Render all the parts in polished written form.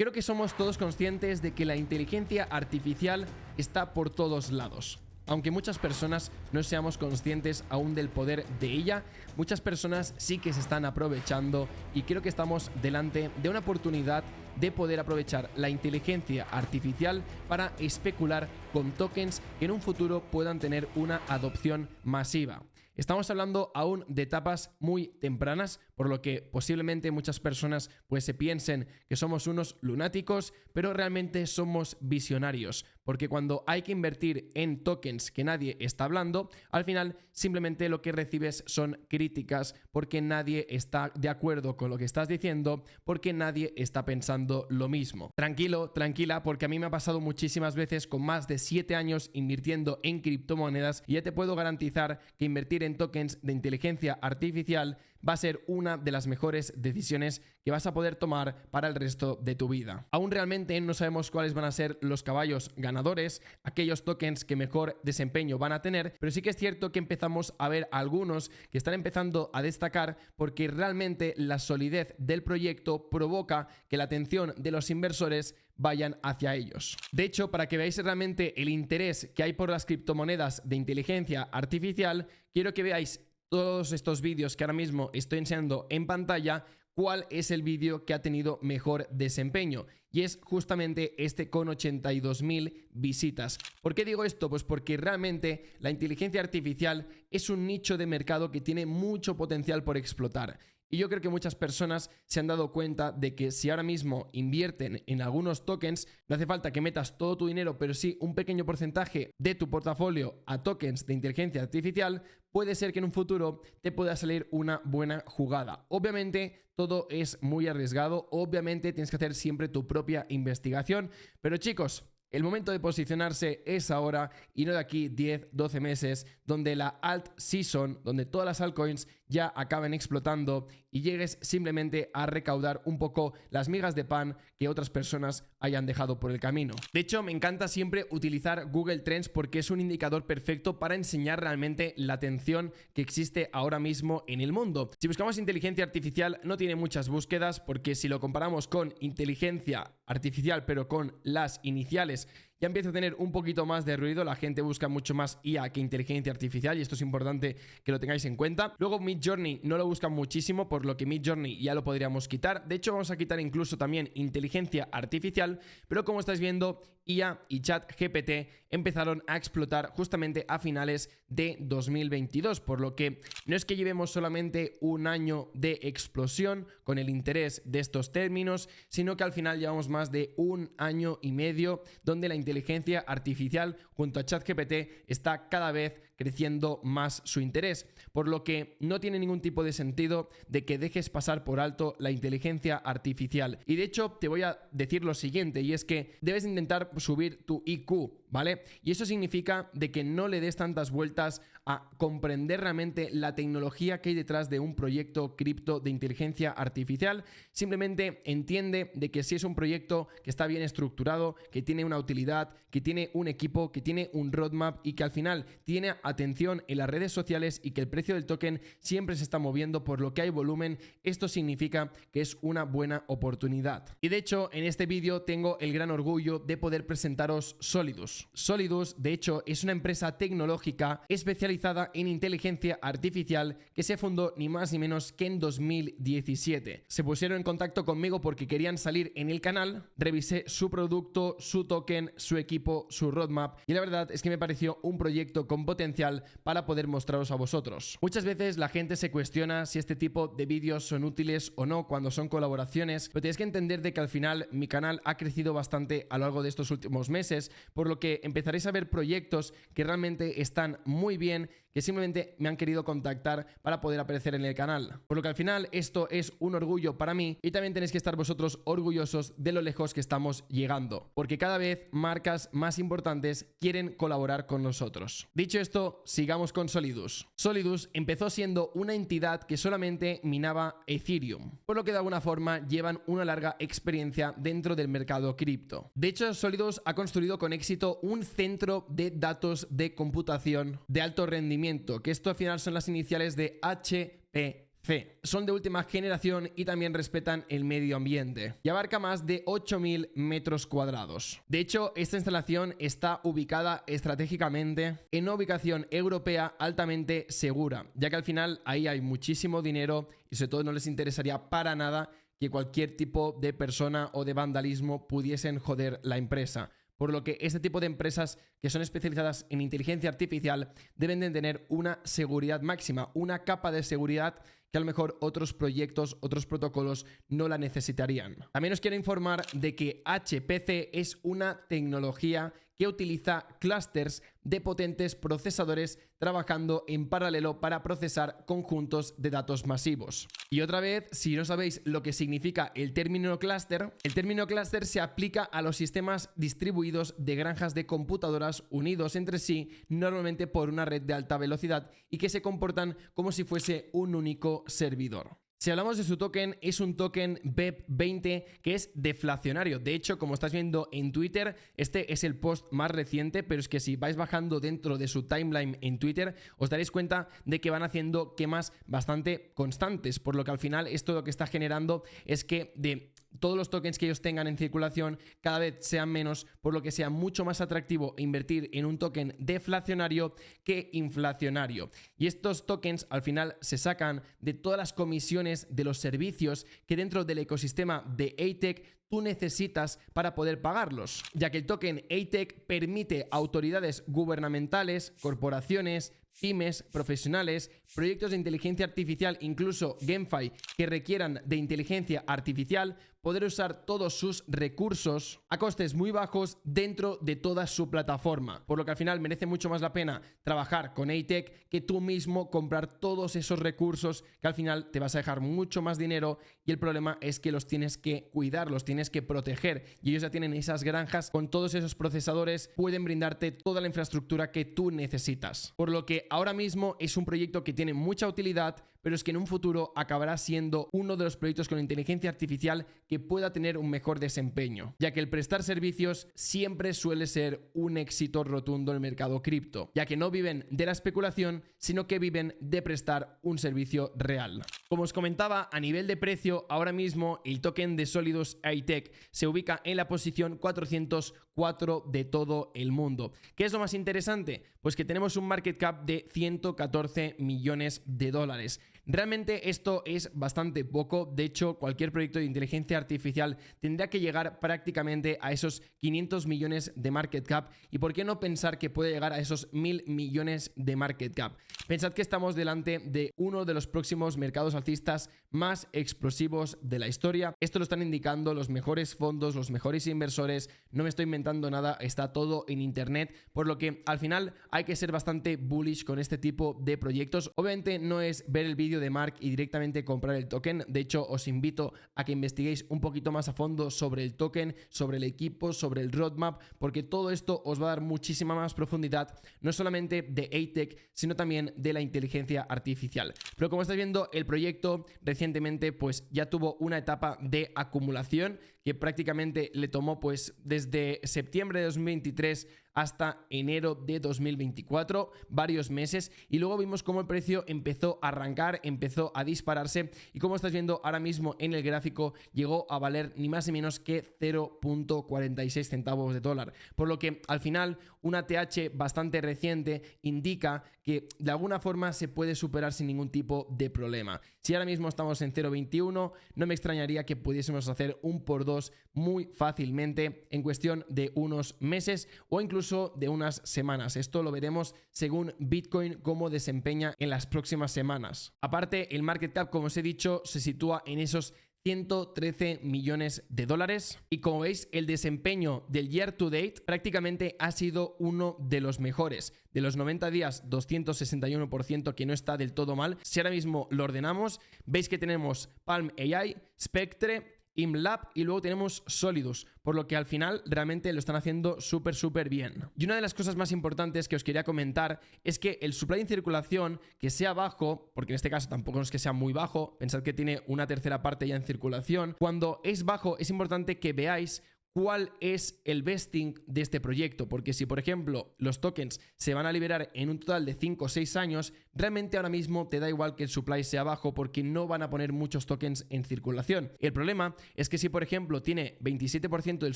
Creo que somos todos conscientes de que la inteligencia artificial está por todos lados. Aunque muchas personas no seamos conscientes aún del poder de ella, muchas personas sí que se están aprovechando y creo que estamos delante de una oportunidad de poder aprovechar la inteligencia artificial para especular con tokens que en un futuro puedan tener una adopción masiva. Estamos hablando aún de etapas muy tempranas, por lo que posiblemente muchas personas pues se piensen que somos unos lunáticos, pero realmente somos visionarios, porque cuando hay que invertir en tokens que nadie está hablando, al final simplemente lo que recibes son críticas porque nadie está de acuerdo con lo que estás diciendo, porque nadie está pensando lo mismo. Tranquilo, tranquila, porque a mí me ha pasado muchísimas veces con más de 7 años invirtiendo en criptomonedas y ya te puedo garantizar que invertir en tokens de inteligencia artificial va a ser una de las mejores decisiones que vas a poder tomar para el resto de tu vida. Aún realmente no sabemos cuáles van a ser los caballos ganadores, aquellos tokens que mejor desempeño van a tener, pero sí que es cierto que empezamos a ver algunos que están empezando a destacar porque realmente la solidez del proyecto provoca que la atención de los inversores vayan hacia ellos. De hecho, para que veáis realmente el interés que hay por las criptomonedas de inteligencia artificial, quiero que veáis todos estos vídeos que ahora mismo estoy enseñando en pantalla, cuál es el vídeo que ha tenido mejor desempeño. Y es justamente este con 82.000 visitas. ¿Por qué digo esto? Pues porque realmente la inteligencia artificial es un nicho de mercado que tiene mucho potencial por explotar. Y yo creo que muchas personas se han dado cuenta de que si ahora mismo invierten en algunos tokens, no hace falta que metas todo tu dinero, pero sí un pequeño porcentaje de tu portafolio a tokens de inteligencia artificial, puede ser que en un futuro te pueda salir una buena jugada. Obviamente todo es muy arriesgado, obviamente tienes que hacer siempre tu propia investigación, pero chicos, el momento de posicionarse es ahora y no de aquí 10, 12 meses, donde la alt season, donde todas las altcoins ya acaben explotando y llegues simplemente a recaudar un poco las migas de pan que otras personas hayan dejado por el camino. De hecho, me encanta siempre utilizar Google Trends porque es un indicador perfecto para enseñar realmente la atención que existe ahora mismo en el mundo. Si buscamos inteligencia artificial, no tiene muchas búsquedas porque si lo comparamos con inteligencia artificial pero con las iniciales, ya empieza a tener un poquito más de ruido, la gente busca mucho más IA que inteligencia artificial y esto es importante que lo tengáis en cuenta. Luego Midjourney no lo buscan muchísimo, por lo que Midjourney ya lo podríamos quitar. De hecho, vamos a quitar incluso también inteligencia artificial, pero como estáis viendo, IA y ChatGPT empezaron a explotar justamente a finales de 2022, por lo que no es que llevemos solamente un año de explosión con el interés de estos términos, sino que al final llevamos más de un año y medio donde la inteligencia artificial junto a ChatGPT está cada vez creciendo más su interés, por lo que no tiene ningún tipo de sentido de que dejes pasar por alto la inteligencia artificial. Y de hecho te voy a decir lo siguiente, y es que debes intentar subir tu IQ, ¿vale? Y eso significa de que no le des tantas vueltas a comprender realmente la tecnología que hay detrás de un proyecto cripto de inteligencia artificial. Simplemente entiende de que si es un proyecto que está bien estructurado, que tiene una utilidad, que tiene un equipo, que tiene un roadmap y que al final tiene atención en las redes sociales y que el precio del token siempre se está moviendo por lo que hay volumen, esto significa que es una buena oportunidad. Y de hecho, en este vídeo tengo el gran orgullo de poder presentaros Solidus. Solidus, de hecho, es una empresa tecnológica especializada en inteligencia artificial que se fundó ni más ni menos que en 2017. Se pusieron en contacto conmigo porque querían salir en el canal, revisé su producto, su token, su equipo, su roadmap y la verdad es que me pareció un proyecto con potencial para poder mostraros a vosotros. Muchas veces la gente se cuestiona si este tipo de vídeos son útiles o no cuando son colaboraciones, pero tienes que entender de que al final mi canal ha crecido bastante a lo largo de estos últimos meses, por lo que empezaréis a ver proyectos que realmente están muy bien, que simplemente me han querido contactar para poder aparecer en el canal. Por lo que al final esto es un orgullo para mí y también tenéis que estar vosotros orgullosos de lo lejos que estamos llegando, porque cada vez marcas más importantes quieren colaborar con nosotros. Dicho esto, sigamos con Solidus. Solidus empezó siendo una entidad que solamente minaba Ethereum, por lo que de alguna forma llevan una larga experiencia dentro del mercado cripto. De hecho, Solidus ha construido con éxito un centro de datos de computación de alto rendimiento, que esto al final son las iniciales de HPC. C. Son de última generación y también respetan el medio ambiente y abarca más de 8.000 metros cuadrados. De hecho, esta instalación está ubicada estratégicamente en una ubicación europea altamente segura, ya que al final ahí hay muchísimo dinero y sobre todo no les interesaría para nada que cualquier tipo de persona o de vandalismo pudiesen joder la empresa. Por lo que este tipo de empresas que son especializadas en inteligencia artificial deben de tener una seguridad máxima, una capa de seguridad que a lo mejor otros proyectos, otros protocolos no la necesitarían. También os quiero informar de que HPC es una tecnología que utiliza clústeres de potentes procesadores trabajando en paralelo para procesar conjuntos de datos masivos. Y otra vez, si no sabéis lo que significa el término clúster se aplica a los sistemas distribuidos de granjas de computadoras unidos entre sí, normalmente por una red de alta velocidad y que se comportan como si fuese un único servidor. Si hablamos de su token, es un token BEP20 que es deflacionario. De hecho, como estás viendo en Twitter, este es el post más reciente, pero es que si vais bajando dentro de su timeline en Twitter, os daréis cuenta de que van haciendo quemas bastante constantes, por lo que al final esto lo que está generando es que de todos los tokens que ellos tengan en circulación cada vez sean menos, por lo que sea mucho más atractivo invertir en un token deflacionario que inflacionario. Y estos tokens al final se sacan de todas las comisiones de los servicios que dentro del ecosistema de ATEC tú necesitas para poder pagarlos, ya que el token ATEC permite a autoridades gubernamentales, corporaciones, pymes, profesionales, proyectos de inteligencia artificial, incluso GameFi, que requieran de inteligencia artificial, poder usar todos sus recursos a costes muy bajos dentro de toda su plataforma. Por lo que al final merece mucho más la pena trabajar con ATEC que tú mismo comprar todos esos recursos, que al final te vas a dejar mucho más dinero y el problema es que los tienes que cuidar, los tienes que proteger y ellos ya tienen esas granjas con todos esos procesadores, pueden brindarte toda la infraestructura que tú necesitas. Por lo que ahora mismo es un proyecto que tiene mucha utilidad, pero es que en un futuro acabará siendo uno de los proyectos con inteligencia artificial que pueda tener un mejor desempeño, ya que el prestar servicios siempre suele ser un éxito rotundo en el mercado cripto, ya que no viven de la especulación, sino que viven de prestar un servicio real. Como os comentaba, a nivel de precio, ahora mismo el token de Solidus ATEC se ubica en la posición 404 de todo el mundo. ¿Qué es lo más interesante? Pues que tenemos un market cap de 114 millones de dólares. Realmente esto es bastante poco, de hecho cualquier proyecto de inteligencia artificial tendría que llegar prácticamente a esos 500 millones de market cap y por qué no pensar que puede llegar a esos 1.000 millones de market cap. Pensad que estamos delante de uno de los próximos mercados alcistas más explosivos de la historia. Esto lo están indicando los mejores fondos, los mejores inversores, no me estoy inventando nada, está todo en internet, por lo que al final hay que ser bastante bullish con este tipo de proyectos. Obviamente no es ver el vídeo de Mark y directamente comprar el token, de hecho os invito a que investiguéis un poquito más a fondo sobre el token, sobre el equipo, sobre el roadmap, porque todo esto os va a dar muchísima más profundidad, no solamente de ATEC, sino también de la inteligencia artificial. Pero como estáis viendo, el proyecto recientemente pues ya tuvo una etapa de acumulación que prácticamente le tomó pues desde septiembre de 2023 hasta enero de 2024, varios meses, y luego vimos cómo el precio empezó a arrancar, empezó a dispararse y como estás viendo ahora mismo en el gráfico llegó a valer ni más ni menos que 0.46 centavos de dólar, por lo que al final una TH bastante reciente indica que de alguna forma se puede superar sin ningún tipo de problema. Si ahora mismo estamos en 0.21, no me extrañaría que pudiésemos hacer un por dos muy fácilmente en cuestión de unos meses o incluso de unas semanas. Esto lo veremos según Bitcoin cómo desempeña en las próximas semanas. Aparte, el market cap, como os he dicho, se sitúa en esos 113 millones de dólares y como veis el desempeño del year to date prácticamente ha sido uno de los mejores. De los 90 días 261%, que no está del todo mal. Si ahora mismo lo ordenamos, veis que tenemos Palm AI, Spectre, ImLab y luego tenemos Solidus, por lo que al final realmente lo están haciendo súper bien. Y una de las cosas más importantes que os quería comentar es que el supply en circulación, que sea bajo, porque en este caso tampoco es que sea muy bajo, pensad que tiene una tercera parte ya en circulación, cuando es bajo es importante que veáis cuál es el vesting de este proyecto, porque si por ejemplo los tokens se van a liberar en un total de 5 o 6 años, realmente ahora mismo te da igual que el supply sea bajo porque no van a poner muchos tokens en circulación. El problema es que si por ejemplo tiene 27% del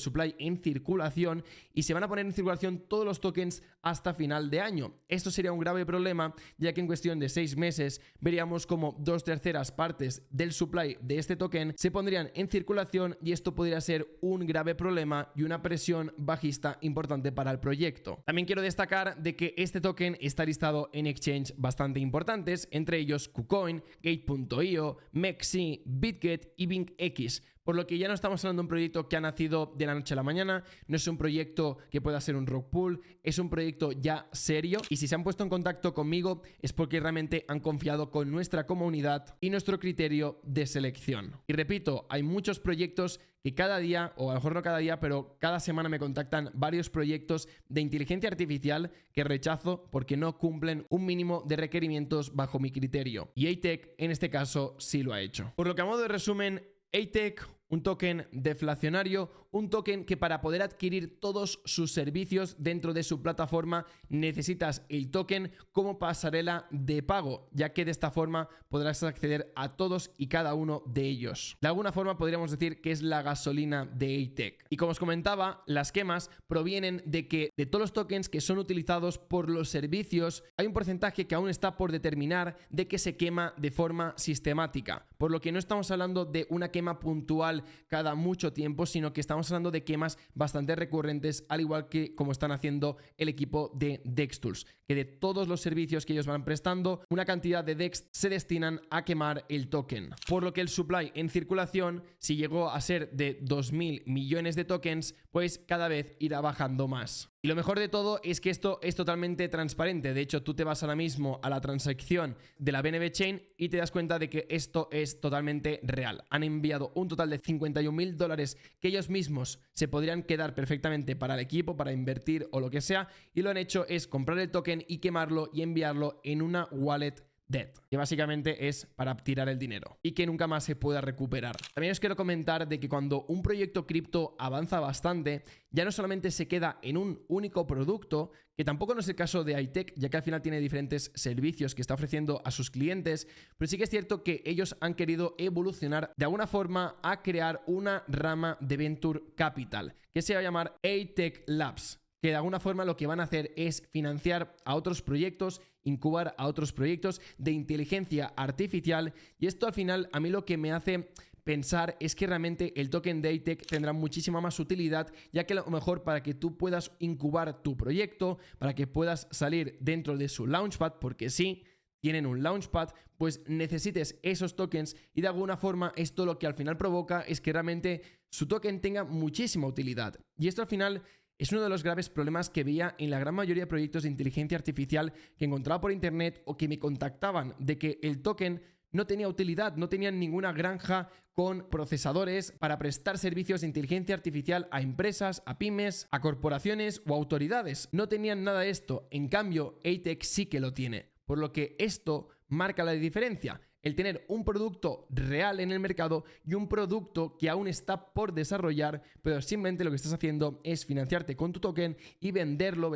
supply en circulación y se van a poner en circulación todos los tokens hasta final de año, esto sería un grave problema, ya que en cuestión de 6 meses veríamos como 2/3 partes del supply de este token se pondrían en circulación y esto podría ser un grave problema y una presión bajista importante para el proyecto. También quiero destacar de que este token está listado en exchange bastante importantes, entre ellos KuCoin, Gate.io, MEXC, BitGet y BinkX. Por lo que ya no estamos hablando de un proyecto que ha nacido de la noche a la mañana, no es un proyecto que pueda ser un rug pull, es un proyecto ya serio y si se han puesto en contacto conmigo es porque realmente han confiado con nuestra comunidad y nuestro criterio de selección. Y repito, hay muchos proyectos que cada día, o a lo mejor no cada día, pero cada semana me contactan varios proyectos de inteligencia artificial que rechazo porque no cumplen un mínimo de requerimientos bajo mi criterio. Y ATEC en este caso sí lo ha hecho. Por lo que a modo de resumen, ATEC, un token deflacionario, un token que para poder adquirir todos sus servicios dentro de su plataforma necesitas el token como pasarela de pago, ya que de esta forma podrás acceder a todos y cada uno de ellos. De alguna forma podríamos decir que es la gasolina de ATEC. Y como os comentaba, las quemas provienen de que de todos los tokens que son utilizados por los servicios, hay un porcentaje que aún está por determinar de que se quema de forma sistemática, por lo que no estamos hablando de una quema puntual cada mucho tiempo, sino que estamos hablando de quemas bastante recurrentes, al igual que como están haciendo el equipo de Dextools, que de todos los servicios que ellos van prestando, una cantidad de DEX se destinan a quemar el token. Por lo que el supply en circulación, si llegó a ser de 2.000 millones de tokens, pues cada vez irá bajando más. Y lo mejor de todo es que esto es totalmente transparente. De hecho, tú te vas ahora mismo a la transacción de la BNB Chain y te das cuenta de que esto es totalmente real. Han enviado un total de $51.000 que ellos mismos se podrían quedar perfectamente para el equipo, para invertir o lo que sea, y lo han hecho es comprar el token y quemarlo y enviarlo en una wallet dead, que básicamente es para tirar el dinero y que nunca más se pueda recuperar. También os quiero comentar de que cuando un proyecto cripto avanza bastante, ya no solamente se queda en un único producto, que tampoco no es el caso de ATEC, ya que al final tiene diferentes servicios que está ofreciendo a sus clientes, pero sí que es cierto que ellos han querido evolucionar de alguna forma a crear una rama de Venture Capital, que se va a llamar ATEC Labs, que de alguna forma lo que van a hacer es financiar a otros proyectos, incubar a otros proyectos de inteligencia artificial, y esto al final a mí lo que me hace pensar es que realmente el token de ATEC tendrá muchísima más utilidad, ya que a lo mejor para que tú puedas incubar tu proyecto, para que puedas salir dentro de su launchpad, porque sí, tienen un launchpad, pues necesites esos tokens y de alguna forma esto lo que al final provoca es que realmente su token tenga muchísima utilidad. Y esto al final es uno de los graves problemas que veía en la gran mayoría de proyectos de inteligencia artificial que encontraba por internet o que me contactaban de que el token no tenía utilidad, no tenían ninguna granja con procesadores para prestar servicios de inteligencia artificial a empresas, a pymes, a corporaciones o autoridades. No tenían nada de esto. En cambio, ATEC sí que lo tiene. Por lo que esto marca la diferencia. El tener un producto real en el mercado y un producto que aún está por desarrollar, pero simplemente lo que estás haciendo es financiarte con tu token y venderlo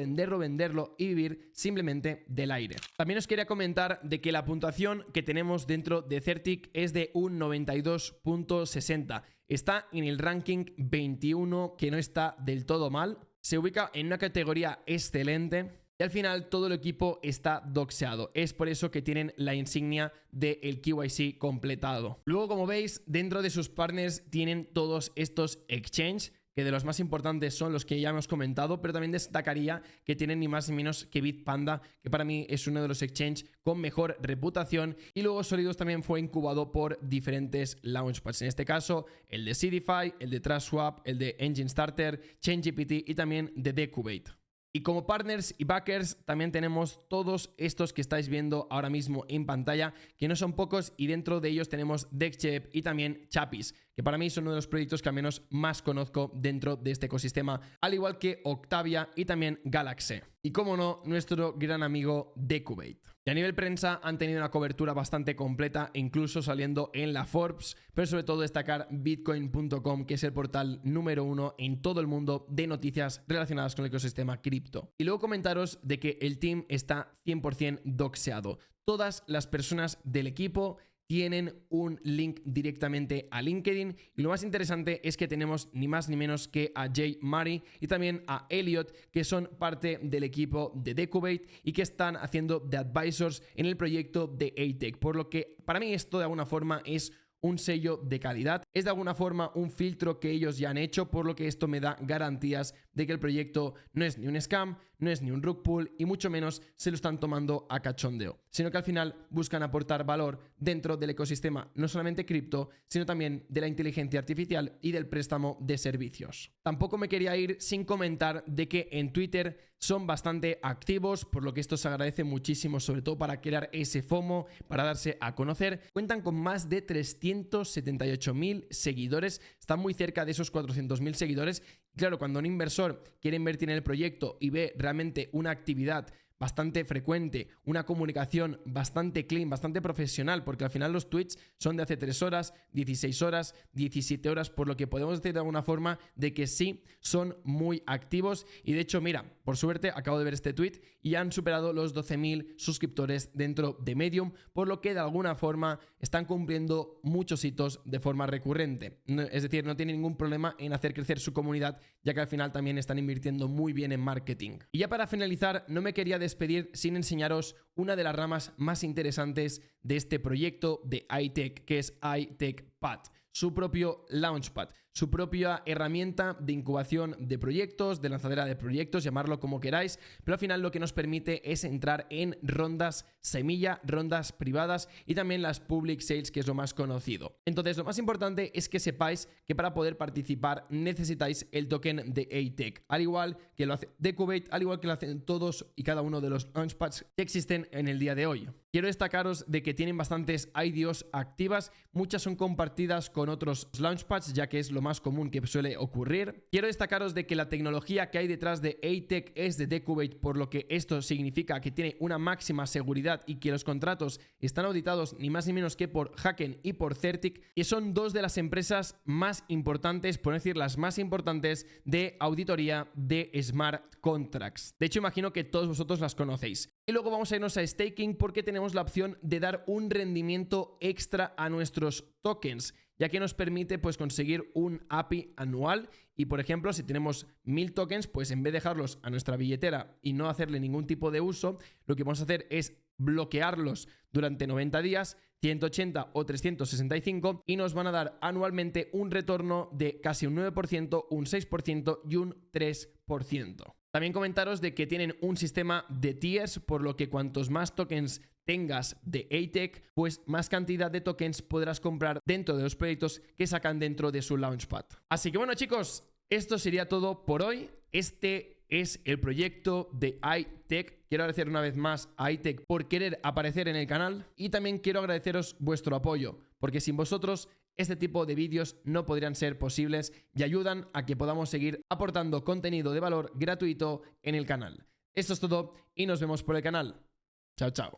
y vivir simplemente del aire. También os quería comentar de que la puntuación que tenemos dentro de Certic es de un 92.60. Está en el ranking 21, que no está del todo mal. Se ubica en una categoría excelente. Y al final todo el equipo está doxeado. Es por eso que tienen la insignia del KYC completado. Luego, como veis, dentro de sus partners tienen todos estos exchanges, que de los más importantes son los que ya hemos comentado, pero también destacaría que tienen ni más ni menos que Bitpanda, que para mí es uno de los exchanges con mejor reputación, y luego Solidus también fue incubado por diferentes launchpads, en este caso el de Seedify, el de TrustSwap, el de Engine Starter, ChainGPT y también de Decubate. Y como partners y backers también tenemos todos estos que estáis viendo ahora mismo en pantalla, que no son pocos, y dentro de ellos tenemos DexJeb y también Chappies, que para mí son uno de los proyectos que al menos más conozco dentro de este ecosistema, al igual que Octavia y también Galaxy. Y como no, nuestro gran amigo Decubate. Y a nivel prensa han tenido una cobertura bastante completa, incluso saliendo en la Forbes, pero sobre todo destacar Bitcoin.com, que es el portal número 1 en todo el mundo de noticias relacionadas con el ecosistema cripto. Y luego comentaros de que el team está 100% doxeado. Todas las personas del equipo tienen un link directamente a LinkedIn, y lo más interesante es que tenemos ni más ni menos que a Jay Murray y también a Elliot, que son parte del equipo de Decubate y que están haciendo de advisors en el proyecto de A-Tech, por lo que para mí esto de alguna forma es un sello de calidad, es de alguna forma un filtro que ellos ya han hecho, por lo que esto me da garantías de que el proyecto no es ni un scam, no es ni un rug pull y mucho menos se lo están tomando a cachondeo, sino que al final buscan aportar valor dentro del ecosistema no solamente cripto, sino también de la inteligencia artificial y del préstamo de servicios. Tampoco me quería ir sin comentar de que en Twitter son bastante activos, por lo que esto se agradece muchísimo, sobre todo para crear ese FOMO, para darse a conocer. Cuentan con más de 378.000 seguidores, están muy cerca de esos 400.000 seguidores. Y claro, cuando un inversor quiere invertir en el proyecto y ve realmente una actividad bastante frecuente, una comunicación bastante clean, bastante profesional, porque al final los tweets son de hace 3 horas, 16 horas, 17 horas, por lo que podemos decir de alguna forma de que sí, son muy activos. Y de hecho, mira, por suerte acabo de ver este tweet y han superado los 12.000 suscriptores dentro de Medium, por lo que de alguna forma están cumpliendo muchos hitos de forma recurrente. Es decir, no tienen ningún problema en hacer crecer su comunidad, ya que al final también están invirtiendo muy bien en marketing. Y ya para finalizar, no me quería despedir sin enseñaros una de las ramas más interesantes de este proyecto de A-Tech, que es A-Tech Pad, su propio Launchpad, su propia herramienta de incubación de proyectos, de lanzadera de proyectos, llamarlo como queráis, pero al final lo que nos permite es entrar en rondas semilla, rondas privadas y también las public sales, que es lo más conocido. Entonces, lo más importante es que sepáis que para poder participar necesitáis el token de A-Tech, al igual que lo hace Decubate, al igual que lo hacen todos y cada uno de los launchpads que existen en el día de hoy. Quiero destacaros de que tienen bastantes IDOs activas, muchas son compartidas con otros launchpads, ya que es lo más común que suele ocurrir. Quiero destacaros de que la tecnología que hay detrás de A-Tech es de Decubate, por lo que esto significa que tiene una máxima seguridad y que los contratos están auditados ni más ni menos que por Hacken y por Certic, que son dos de las empresas más importantes, por no decir las más importantes, de auditoría de smart contracts. De hecho, imagino que todos vosotros las conocéis. Y luego vamos a irnos a staking, porque tenemos la opción de dar un rendimiento extra a nuestros tokens, ya que nos permite pues conseguir un API anual. Y por ejemplo, si tenemos 1000 tokens, pues en vez de dejarlos a nuestra billetera y no hacerle ningún tipo de uso, lo que vamos a hacer es bloquearlos durante 90 días, 180 o 365, y nos van a dar anualmente un retorno de casi un 9%, un 6% y un 3%. También comentaros de que tienen un sistema de tiers, por lo que cuantos más tokens tengas de A-Tech, pues más cantidad de tokens podrás comprar dentro de los proyectos que sacan dentro de su Launchpad. Así que bueno, chicos, esto sería todo por hoy. Este es el proyecto de A-Tech. Quiero agradecer una vez más a A-Tech por querer aparecer en el canal, y también quiero agradeceros vuestro apoyo, porque sin vosotros este tipo de vídeos no podrían ser posibles y ayudan a que podamos seguir aportando contenido de valor gratuito en el canal. Esto es todo y nos vemos por el canal. Chao, chao.